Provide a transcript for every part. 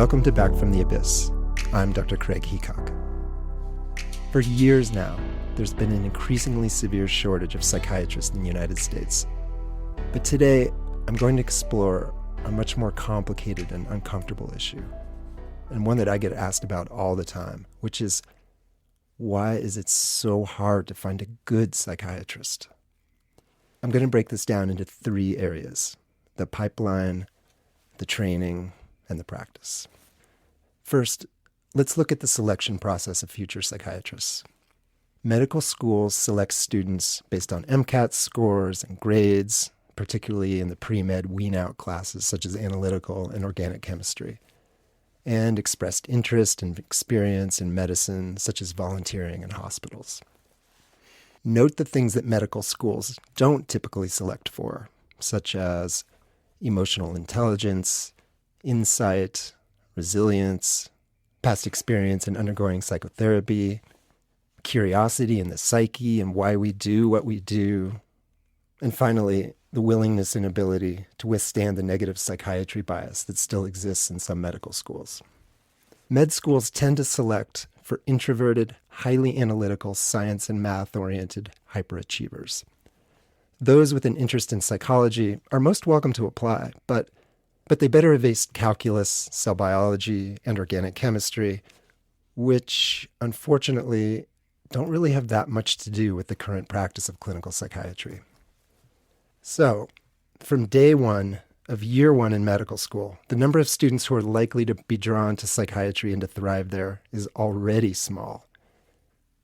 Welcome to Back from the Abyss. I'm Dr. Craig Heacock. For years now, there's been an increasingly severe shortage of psychiatrists in the United States. But today, I'm going to explore a much more complicated and uncomfortable issue, and one that I get asked about all the time, which is, why is it so hard to find a good psychiatrist? I'm going to break this down into three areas: the pipeline, the training, and the practice. First, let's look at the selection process of future psychiatrists. Medical schools select students based on MCAT scores and grades, particularly in the pre-med wean-out classes such as analytical and organic chemistry, and expressed interest and experience in medicine such as volunteering in hospitals. Note the things that medical schools don't typically select for, such as emotional intelligence, insight, resilience, past experience in undergoing psychotherapy, curiosity in the psyche and why we do what we do, and finally, the willingness and ability to withstand the negative psychiatry bias that still exists in some medical schools. Med schools tend to select for introverted, highly analytical, science and math-oriented hyperachievers. Those with an interest in psychology are most welcome to apply, but they better have aced calculus, cell biology, and organic chemistry, which, unfortunately, don't really have that much to do with the current practice of clinical psychiatry. So, from day one of year one in medical school, the number of students who are likely to be drawn to psychiatry and to thrive there is already small.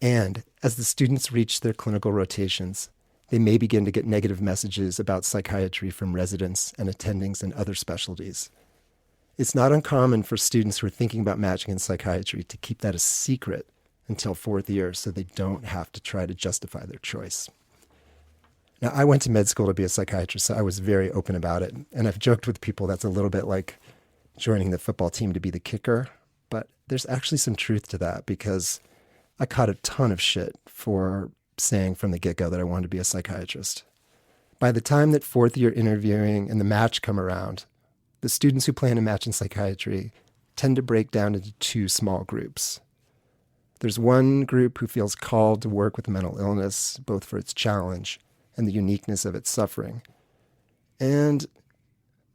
And as the students reach their clinical rotations, they may begin to get negative messages about psychiatry from residents and attendings in other specialties. It's not uncommon for students who are thinking about matching in psychiatry to keep that a secret until fourth year so they don't have to try to justify their choice. Now, I went to med school to be a psychiatrist, so I was very open about it. And I've joked with people that's a little bit like joining the football team to be the kicker. But there's actually some truth to that, because I caught a ton of shit for saying from the get-go that I wanted to be a psychiatrist. By the time that fourth year interviewing and the match come around, the students who plan to match in psychiatry tend to break down into two small groups. There's one group who feels called to work with mental illness, both for its challenge and the uniqueness of its suffering. And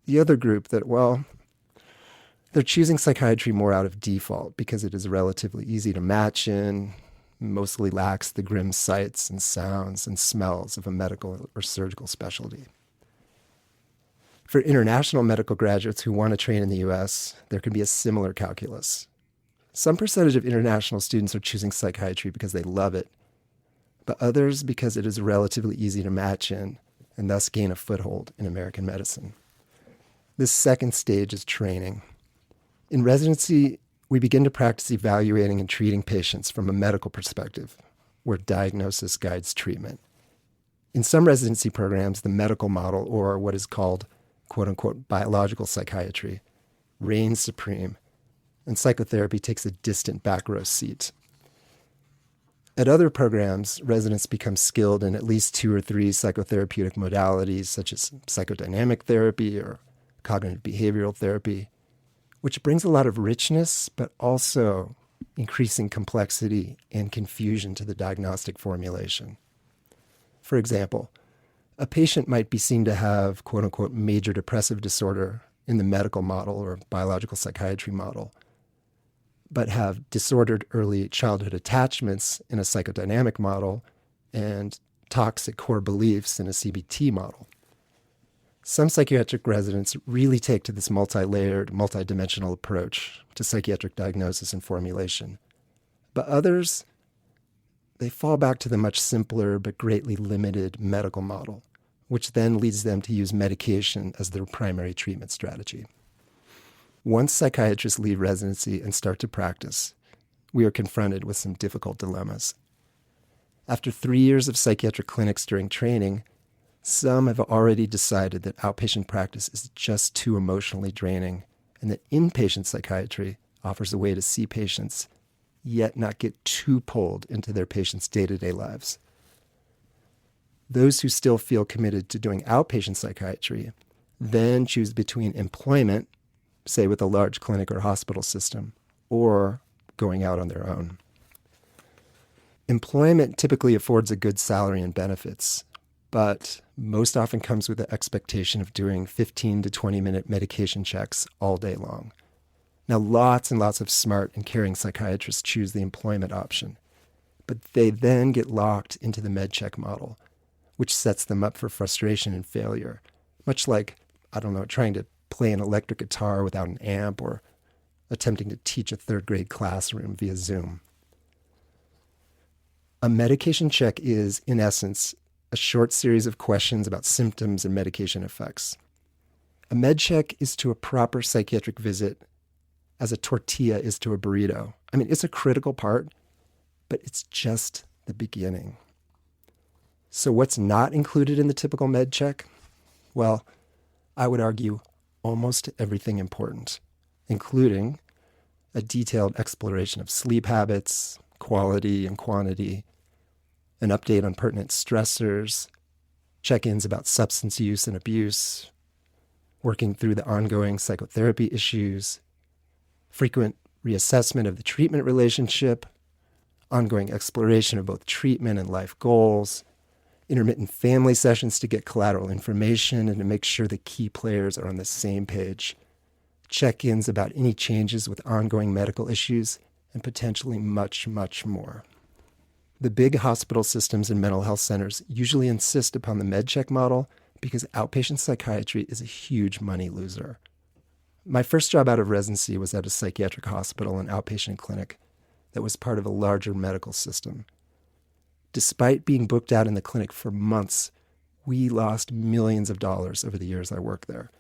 the other group that, well, they're choosing psychiatry more out of default because it is relatively easy to match in, mostly lacks the grim sights and sounds and smells of a medical or surgical specialty. For international medical graduates who want to train in the US, there can be a similar calculus. Some percentage of international students are choosing psychiatry because they love it, but others because it is relatively easy to match in and thus gain a foothold in American medicine. This second stage is training. In residency, we begin to practice evaluating and treating patients from a medical perspective, where diagnosis guides treatment. In some residency programs, the medical model, or what is called, quote-unquote, biological psychiatry, reigns supreme, and psychotherapy takes a distant back row seat. At other programs, residents become skilled in at least 2 or 3 psychotherapeutic modalities, such as psychodynamic therapy or cognitive behavioral therapy, which brings a lot of richness, but also increasing complexity and confusion to the diagnostic formulation. For example, a patient might be seen to have, quote-unquote, major depressive disorder in the medical model or biological psychiatry model, but have disordered early childhood attachments in a psychodynamic model and toxic core beliefs in a CBT model. Some psychiatric residents really take to this multi-layered, multi-dimensional approach to psychiatric diagnosis and formulation. But others, they fall back to the much simpler but greatly limited medical model, which then leads them to use medication as their primary treatment strategy. Once psychiatrists leave residency and start to practice, we are confronted with some difficult dilemmas. After 3 years of psychiatric clinics during training, some have already decided that outpatient practice is just too emotionally draining and that inpatient psychiatry offers a way to see patients, yet not get too pulled into their patients' day-to-day lives. Those who still feel committed to doing outpatient psychiatry then choose between employment, say with a large clinic or hospital system, or going out on their own. Employment typically affords a good salary and benefits, but most often comes with the expectation of doing 15 to 20-minute medication checks all day long. Now, lots and lots of smart and caring psychiatrists choose the employment option, but they then get locked into the med check model, which sets them up for frustration and failure, much like, trying to play an electric guitar without an amp or attempting to teach a third-grade classroom via Zoom. A medication check is, in essence, a short series of questions about symptoms and medication effects. A med check is to a proper psychiatric visit as a tortilla is to a burrito. It's a critical part, but it's just the beginning. So what's not included in the typical med check? Well, I would argue almost everything important, including a detailed exploration of sleep habits, quality and quantity, an update on pertinent stressors, check-ins about substance use and abuse, working through the ongoing psychotherapy issues, frequent reassessment of the treatment relationship, ongoing exploration of both treatment and life goals, intermittent family sessions to get collateral information and to make sure the key players are on the same page, check-ins about any changes with ongoing medical issues, and potentially much, much more. The big hospital systems and mental health centers usually insist upon the med check model because outpatient psychiatry is a huge money loser. My first job out of residency was at a psychiatric hospital and outpatient clinic that was part of a larger medical system. Despite being booked out in the clinic for months, we lost millions of dollars over the years I worked there.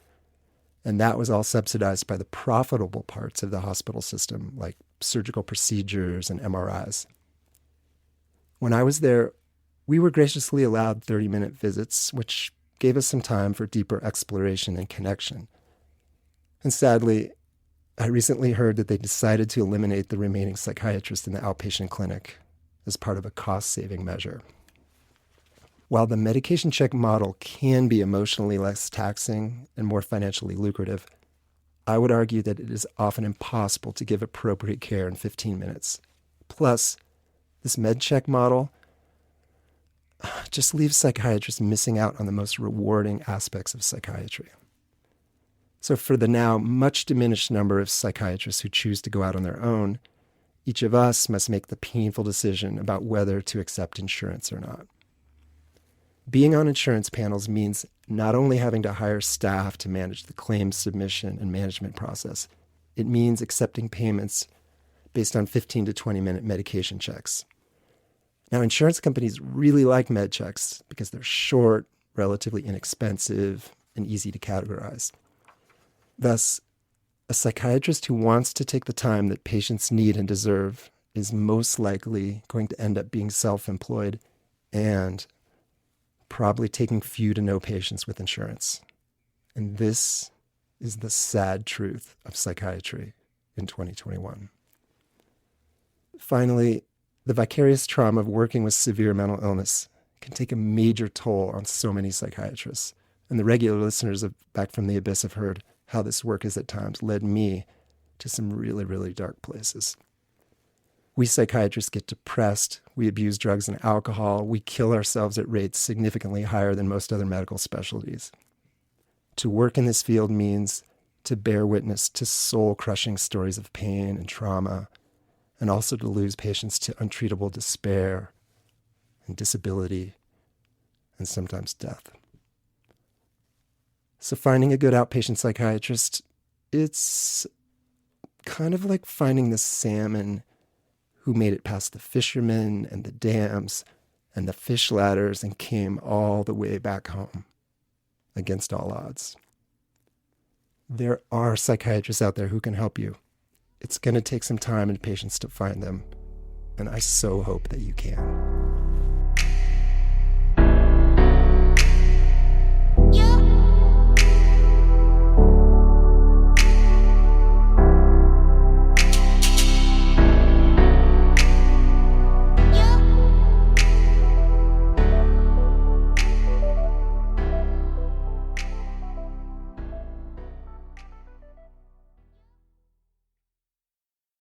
And that was all subsidized by the profitable parts of the hospital system, like surgical procedures and MRIs. When I was there, we were graciously allowed 30-minute visits, which gave us some time for deeper exploration and connection. And sadly, I recently heard that they decided to eliminate the remaining psychiatrist in the outpatient clinic as part of a cost-saving measure. While the medication check model can be emotionally less taxing and more financially lucrative, I would argue that it is often impossible to give appropriate care in 15 minutes. Plus, this med check model just leaves psychiatrists missing out on the most rewarding aspects of psychiatry. So for the now much diminished number of psychiatrists who choose to go out on their own, each of us must make the painful decision about whether to accept insurance or not. Being on insurance panels means not only having to hire staff to manage the claims submission and management process, it means accepting payments based on 15 to 20-minute medication checks. Now, insurance companies really like med checks because they're short, relatively inexpensive, and easy to categorize. Thus, a psychiatrist who wants to take the time that patients need and deserve is most likely going to end up being self-employed and probably taking few to no patients with insurance. And this is the sad truth of psychiatry in 2021. Finally, the vicarious trauma of working with severe mental illness can take a major toll on so many psychiatrists. And the regular listeners of Back from the Abyss have heard how this work has at times led me to some really, really dark places. We psychiatrists get depressed, we abuse drugs and alcohol, we kill ourselves at rates significantly higher than most other medical specialties. To work in this field means to bear witness to soul-crushing stories of pain and trauma, and also to lose patients to untreatable despair and disability and sometimes death. So finding a good outpatient psychiatrist, it's kind of like finding the salmon who made it past the fishermen and the dams and the fish ladders and came all the way back home against all odds. There are psychiatrists out there who can help you. It's going to take some time and patience to find them, and I so hope that you can.